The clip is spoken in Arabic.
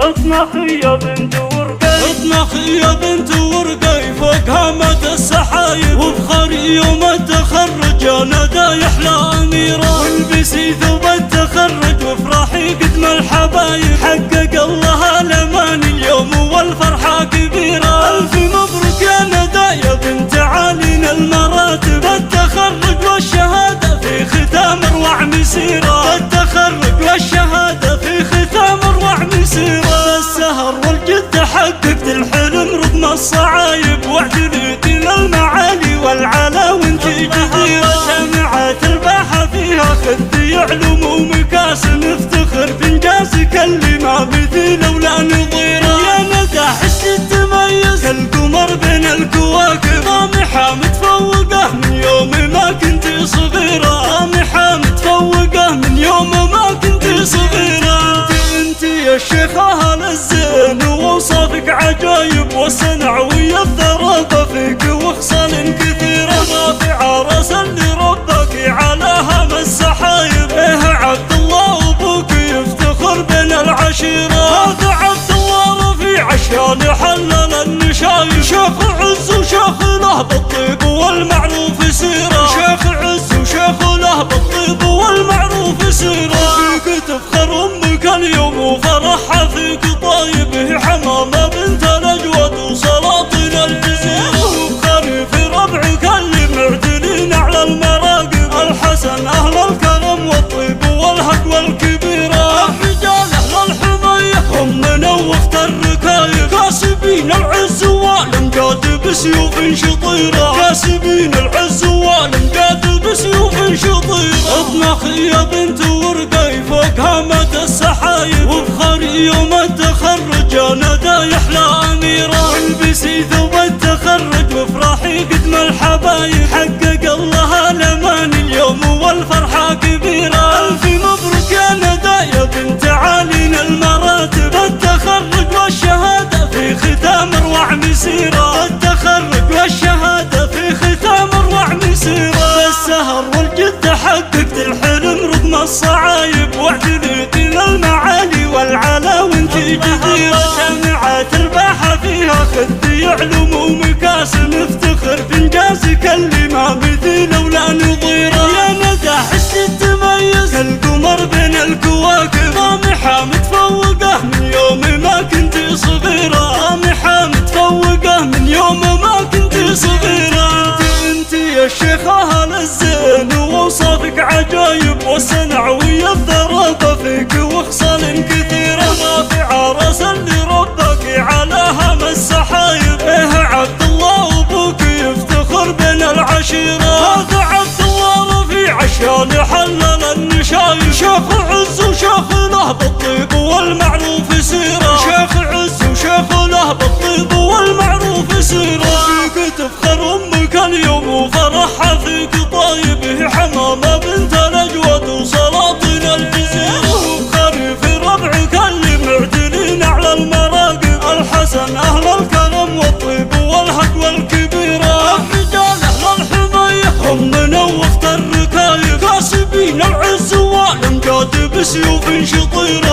اطمخي يا بنت ورقي، اطمخي يا بنت ورقي فوق هامة السحايب، وبخاري يوم التخرج انا دايح لأميرة، والبسي ثوب التخرج وافرحي قدم الحبايب، حقق الله الأمان اليوم والفرحة كبيرة. ألف مبروك يا ندى يا بنت عالين المراتب، التخرج والشهادة في ختام أروع مسيرة، التخرج والشهادة في ختام أروع مسيرة. السهر والجد حققت الحلم رغم الصعايب، واعتليت للمعالي والعلا وانت جديرة، جامعة الباحة فيها خذي علوم ومكاسب، نفتخر بإنجازك اللي ما مثيل ولا نظيره. يا ندى حس التميز كالقمر بين الكواكب، طامحة متفوقة من يوم ما كنت صغيرة، طامحة متفوقة من يوم ما كنت صغيرة. انت يا الشيخة للزين ووصفك عجايب، والصنعوية الضربة فيك وخصال كثيرة، رافعة راس اللي ربك على هام السحايب، ايه عبد الله ابوك يفتخر بين العشيرة، هذا عبد الله رفيع عشان حلل النشايب، شيخ عز وشيخ له بالطيب والمعروف سيرة، شيخ عز وشيخ له بالطيب والمعروف سيرة. فيك تفخر امك اليوم وفرحها فيك طايب، حمامة بنت الاجود وسلاطين الجزيرة، وبخاري في ربعك اللي معدلين على المراقب، الحسن اهل الكرم والطيب والهق والكبيرة، الرجال اهل الحمية هم منوخت الركايب، كاسبين العز والامجاد بسيوف شطيرة، كاسبين العز والامجاد بسيوف شطيرة. اطمخي يا بنت ورقي فوق هامة السحايب، وبخاري يوم التخرج انا دايح لأميرة، والبسي ثوب التخرج وافرحي قدم الحبايب، حقق الله الأمان اليوم والفرحة كبيرة. ألف مبروك يا ندى يا بنت عالين المراتب، التخرج والشهادة في ختام أروع مسيرة، التخرج والشهادة في ختام أروع مسيرة. بالسهر والجد حققت الحلم رغم الصعايب، واعتليت للمعالي والعلا وانت جديرة، جامعة الباحة فيها خذي علوم ومكاسب، نفتخر بإنجازك اللي ما مثيل ولا نظيره. يا ندى حس التميز كالقمر بين الكواكب، طامحة متفوقة من يوم ما كنت صغيرة، طامحة متفوقة من يوم ما كنت صغيرة. انت يا الشيخة للزين ووصفك عجايب، والصنعوية الضربة فيك وخصال كثيرة، رافعة راس اللي ربك على هام السحايب، ايه عبد الله ابوك يفتخر بين العشيرة، هذا عبد الله رفيع عشان حلل النشايب، شيخ عز وشيخ له بالطيب والمعروف سيرة، شيخ عز وشيخ له بالطيب والمعروف سيرة. فيك تفخر امك اليوم وفرحها فيك طايب، حمامة بنت الاجود وسلاطين الجزيرة، وبخاري في ربعك اللي معدلين على المراقب، الحسن اهل الكرم والطيب والهق والكبيرة، الرجال اهل الحمية هم منوخت الركايب، كاسبين العز والامجاد بسيوف شطيرة،